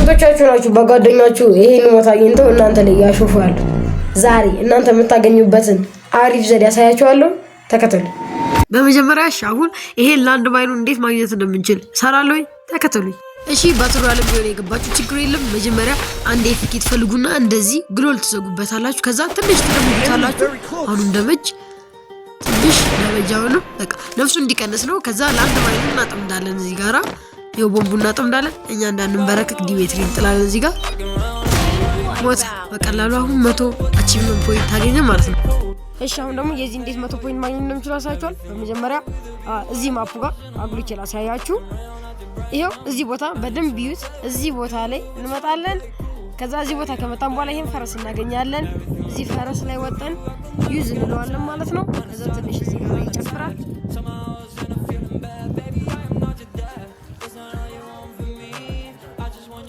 ስንቶቻችሁ ናችሁ በጓደኛችሁ ይሄን ቦታ አግኝተው እናንተ ላይ ያሾፋሉ? ዛሬ እናንተ የምታገኙበትን አሪፍ ዘዴ ያሳያችኋለሁ። ተከተሉ። በመጀመሪያ አሁን ይሄን ላንድ ማይኑን እንዴት ማግኘት እንደምንችል ሰራለሁ። ተከተሉኝ። እሺ ባትሩ ዓለም ቢሆን የገባችሁ ችግር የለም። መጀመሪያ አንድ ኤፍኬ ትፈልጉና እንደዚህ ግሎል ትዘጉበታላችሁ። ከዛ ትንሽ ትደምሩታላችሁ። አሁን እንደመጭ ትንሽ ደረጃው ነው። በቃ ነፍሱ እንዲቀንስ ነው። ከዛ ላንድ ማይኑን እናጠምዳለን። እዚህ ጋራ ይሄው ቦምቡን እናጠምዳለን። እኛ እንዳንበረከክ ዲሜትሪ እንጥላለን። እዚህ ጋር ሞት በቀላሉ አሁን 100 አቺቭመንት ፖይንት ታገኘ ማለት ነው። እሺ አሁን ደግሞ የዚህ እንዴት 100 ፖይንት ማግኘት እንደምችል አሳያችኋለሁ። በመጀመሪያ እዚህ ማፑ ጋር አጉልቼ ላሳያችሁ። ይሄው እዚህ ቦታ በደንብ ቢዩት። እዚህ ቦታ ላይ እንመጣለን። ከዛ እዚህ ቦታ ከመጣን በኋላ ይሄን ፈረስ እናገኛለን። እዚህ ፈረስ ላይ ወጣን ዩዝ እንለዋለን ማለት ነው። ከዛ ትንሽ እዚህ ጋር ይጨፍራል።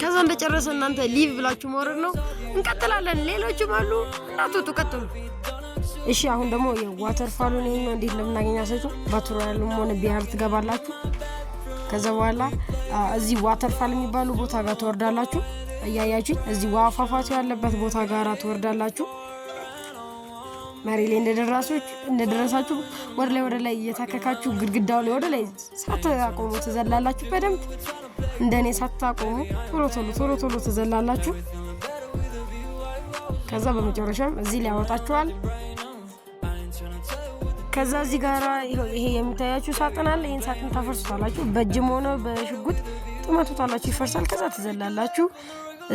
ከዛ እንደጨረሰ እናንተ ሊቭ ብላችሁ መውረድ ነው። እንቀጥላለን። ሌሎችም አሉ። እናትወጡ ቀጥሉ። እሺ አሁን ደግሞ የዋተርፋሉን ነው እንዴት እንደምናገኝ አሳያችሁ። ባትሩ ያለው ሆነ ቢያር ትገባላችሁ። ከዛ በኋላ እዚህ ዋተርፋል የሚባሉ ቦታ ጋር ትወርዳላችሁ። እያያችሁ እዚህ ዋፋፋቱ ያለበት ቦታ ጋር ትወርዳላችሁ። መሬት ላይ እንደደረሳችሁ ወደ ላይ እየታከካችሁ ግድግዳው ላይ ወደ ላይ ሳታቆሙ ትዘላላችሁ። በደንብ እንደኔ ሳታቆሙ ቶሎ ትዘላላችሁ። ከዛ በመጨረሻም እዚህ ላይ ያወጣችኋል። ከዛ እዚህ ጋራ ይሄ የሚታያችሁ ሳጥን አለ። ይሄን ሳጥን ታፈርሱታላችሁ። በእጅም ሆነ በሽጉጥ ጥመቱታላችሁ፣ ይፈርሳል። ከዛ ትዘላላችሁ።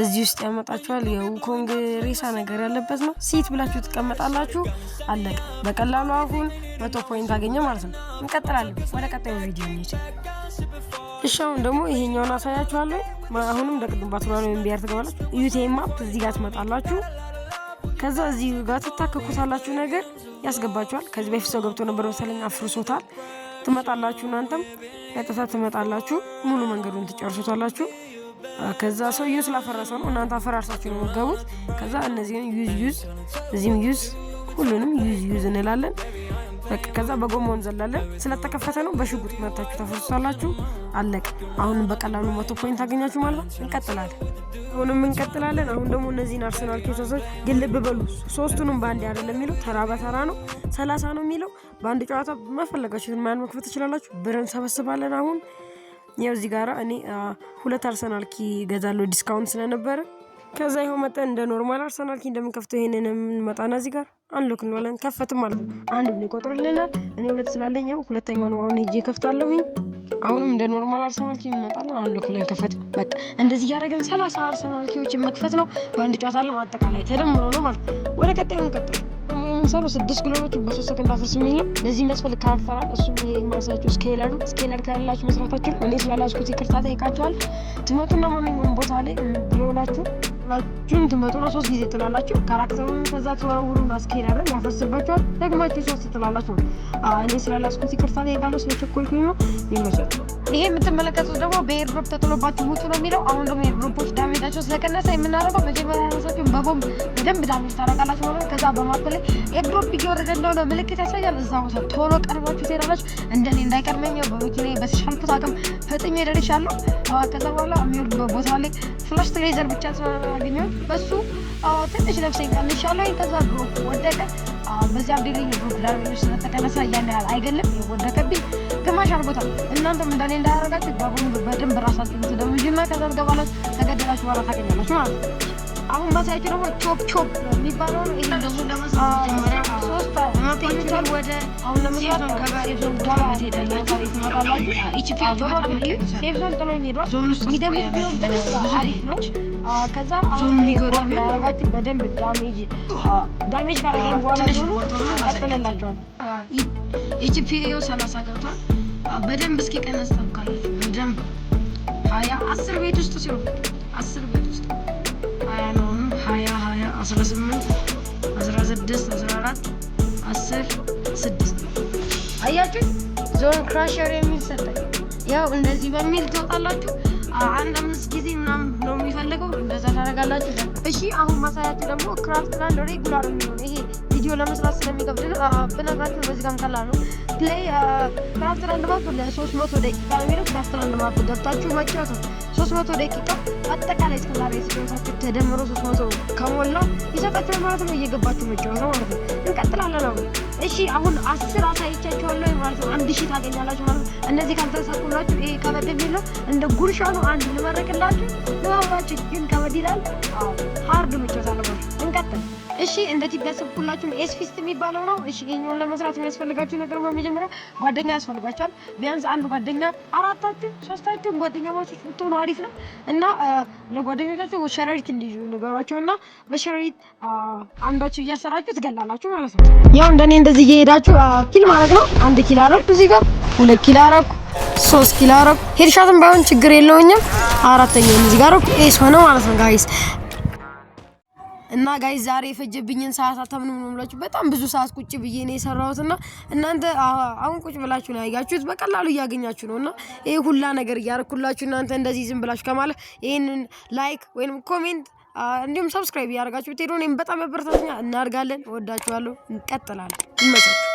እዚህ ውስጥ ያመጣችኋል። የውኮንግ ሬሳ ነገር ያለበት ነው። ሲት ብላችሁ ትቀመጣላችሁ። አለቀ። በቀላሉ አሁን 100 ፖይንት አገኘ ማለት ነው። እንቀጥላለን። ወደ ቀጣዩ ቪዲዮ እንሂድ። እሺ አሁን ደግሞ ይሄኛውን አሳያችኋለሁ። አሁንም እንደቅድም ባትሯን ወይም ቢያር ትገባላችሁ። ዩቲኤም ማፕ እዚህ ጋር ትመጣላችሁ። ከዛ እዚህ ጋር ትታከኩታላችሁ። ነገር ያስገባችኋል። ከዚህ በፊት ሰው ገብቶ ነበር መሰለኝ አፍርሶታል። ትመጣላችሁ። እናንተም ቀጥታ ትመጣላችሁ። ሙሉ መንገዱን ትጨርሱታላችሁ። ከዛ ሰውዬው ስላፈረሰው ነው እናንተ አፈራርሳችሁ ነው የምትገቡት። ከዛ እነዚህን ዩዝ እዚህም ዩዝ ሁሉንም ዩዝ እንላለን። በቃ ከዛ በጎማው እንዘላለን። ስለተከፈተ ነው በሽጉጥ መታችሁ ተፈርሳላችሁ። አለቀ። አሁን በቀላሉ 100 ፖይንት ታገኛችሁ ማለት ነው። እንቀጥላለን። አሁን ደግሞ እነዚህን አርሰናል ኬሶች ግን ልብ በሉ። ሶስቱንም ባንድ አይደለም የሚለው ተራ በተራ ነው። 30 ነው የሚለው። በአንድ ጨዋታ መፈለጋችሁትን ማን መክፈት ትችላላችሁ። ብርን ሰበስባለን። አሁን ያው እዚህ ጋራ እኔ 2 አርሰናል ኪ ገዛለሁ ዲስካውንት ስለነበረ። ከዛ ይሄው መጣን እንደ ኖርማል አርሰናል ኪ እንደምንከፍተው ይሄንን መጣና እዚህ ጋር አንሎክ እንላለን። ከፈትም ማለት ነው። አንድ ብሎ ይቆጥርልናል። እኔ 2 ስላለኝ ያው ሁለተኛው ነው አሁን ሄጄ ከፍታለሁኝ። አሁንም እንደ ኖርማል አርሰናል ኪ እንመጣለን። አንሎክ ላይ ከፈት በቃ እንደዚህ ያደረገን 30 አርሰናል ኪዎችን መክፈት ነው። በአንድ ጨዋታ ላይ አጠቃላይ ተደምሮ ነው ማለት ነው። ወደ ቀጣዩ እንቀጥል። ሰሩ 6 ግሎሎች በ3 ሰከንድ አፈርስምኝ ነው። ለዚህ መስፈል ካርፈራል እሱ የማሳያችሁ ስኬለር ካላችሁ መስራታችሁ እኔ ስላላስኩት ይቅርታ ጠይቃችኋል። ትመጡና ማንኛውም ቦታ ላይ ግሎላችሁ ትመጡና 3 ጊዜ ትላላችሁ። ካራክተሩን ከዛ ተወረውሩና ስኬለርን ያፈርስባችኋል። ደግማችሁ 3 ትላላችሁ። እኔ ስላላስኩት ይቅርታ ጠይቃለሁ። ስለቸኮልኩኝ ነው። ይመቻል። ይሄ የምትመለከቱት ደግሞ በኤርድሮፕ ተጥሎባችሁ ሙቱ ነው የሚለው። አሁን ደግሞ ኤርድሮፖች ዳሜጃቸው ስለቀነሰ የምናደርገው መጀመሪያ ራሳችሁን በቦምብ በደንብ ዳሜጅ ታደርጋላችሁ ማለት ነው። ከዛ በማፕ ላይ ኤርድሮፕ እየወረደ እንደሆነ ምልክት ያሳያል። እዛ ቦታ ቶሎ ቀርባችሁ ትሄዳላችሁ። እንደኔ እንዳይቀድመኝ በመኪናዬ በተሻልኩት አቅም ፈጥኜ ደርሻለሁ። ከዛ በኋላ የሚወርድበት ቦታ ላይ ፍላሽ ትሬዘር ብቻ ስላገኘሁት በሱ ትንሽ ነፍሴን ቀንሻለሁ። ከዛ ድሮፕ ወደቀ። በዚህ አብዴ ላይ የድሮፕ ዳሜጅ ስለተቀነሰ ያን ያህል አይገለም። ወደቀብኝ ግማሽ አድርጎታል። እናንተም እንደኔ እንዳያደርጋችሁ በቦምብ በደንብ ራሳችሁን ትደምጁና ከዛ ትገባላችሁ። ከገደላችሁ በኋላ ታገኛላችሁ ማለት ነው። አሁን ማሳያችሁ ደግሞ ቾፕ የሚባለው ነው። ይሄ ደግሞ ለመስራት መጀመሪያ 3 አመጣችኋል። ወደ አሁን ለመስራት ከበሬዞን ጋር ሄዳላችሁ። ታሪክ ኢቺፒ ጆሮ ሴፍዞን ጥሎ የሚሄደው ሚደምስ ቢሆን አሪፍ ነው። ከዛ አሁን ሊጎዳችሁ በደንብ ዳሜጅ ካረገኝ በኋላ ደግሞ አጥለላችኋል። ኢቺፒ 30 ገብቷል። በደንብ እስኪ ቀነስ ታውቃላችሁ። በደንብ 20 10 ቤት ውስጥ ሲሆን 10 ቤት ውስጥ 20 ነው። 20 18 16 14 10 6 አያችሁ። ዞን ክራሸር የሚል ሰጠኝ። ያው እንደዚህ በሚል ትወጣላችሁ። አንድ 5 ጊዜ ምናምን ነው የሚፈልገው። እንደዛ ታደርጋላችሁ። እሺ አሁን ማሳያችሁ ደግሞ ክራፍት ላንድ ሬጉላር ነው። ይሄ ቪዲዮ ለመስራት ስለሚከብድ ብነግራችሁ በዚህ ጋር ቀላል ነው። ፕሌይ ክራፍት ላንድ ማፕ ለ300 ደቂቃ ነው የሚለው። ክራፍት ላንድ ማፕ ገብታችሁ መጫወት ነው። 300 ደቂቃ አጠቃላይ እስከዛሬ ስለታችሁ ተደምሮ 300 ከሞላ ይሰጣችሁ ማለት ነው። እየገባችሁ መጫወት ማለት ነው። እንቀጥላለን አሁን። እሺ አሁን 10 አሳይቻችኋለሁ ማለት ነው። 1000 ታገኛላችሁ ማለት ነው። እነዚህ ካልተሳኩላችሁ ይሄ ከበድ የሚል ነው። እንደ ጉርሻ ነው። አንድ ልመረቅላችሁ ለዋዋችሁ ግን ከበድ ይላል። ሃርድ መጫወት አለባችሁ። እንቀጥል። እሺ እንደዚህ ቢያስብኩላችሁ ኤስፊስት የሚባለው ነው። እሺ ይሄኛውን ለመስራት የሚያስፈልጋችሁ ነገር በመጀመሪያ ጓደኛ ያስፈልጋችኋል። ቢያንስ አንድ ጓደኛ 4-3 ጓደኛ ማለት ነው አሪፍ ነው እና ለጓደኞቻችሁ ሸረሪት እንዲይዙ ነገራቸውና በሸረሪት አንዳችሁ እያሰራችሁ ትገላላችሁ ማለት ነው። ያው እንደኔ እንደዚህ እየሄዳችሁ ኪል ማለት ነው። 1 ኪል አረኩ እዚህ ጋር 2 ኪል አረኩ 3 ኪል አረኩ ሄድሻትም ባይሆን ችግር የለውኝም። አራተኛውን እዚህ ጋር አረኩ ኤስ ሆነ ማለት ነው ጋይስ። እና ጋይስ ዛሬ የፈጀብኝን ሰዓት አታምኑም ነው የምላችሁ። በጣም ብዙ ሰዓት ቁጭ ብዬ ነው የሰራሁትና እናንተ አሁን ቁጭ ብላችሁ ነው ያያችሁት። በቀላሉ እያገኛችሁ ነውና ይሄ ሁላ ነገር እያረኩላችሁ እናንተ እንደዚህ ዝም ብላችሁ ከማለት ይሄንን ላይክ ወይንም ኮሜንት እንዲሁም ሰብስክራይብ ያደርጋችሁ ብትሄዱ እኔም በጣም ያበረታቱኛል። እናድጋለን። ወዳችኋለሁ። እንቀጥላለን። ይመቻችሁ።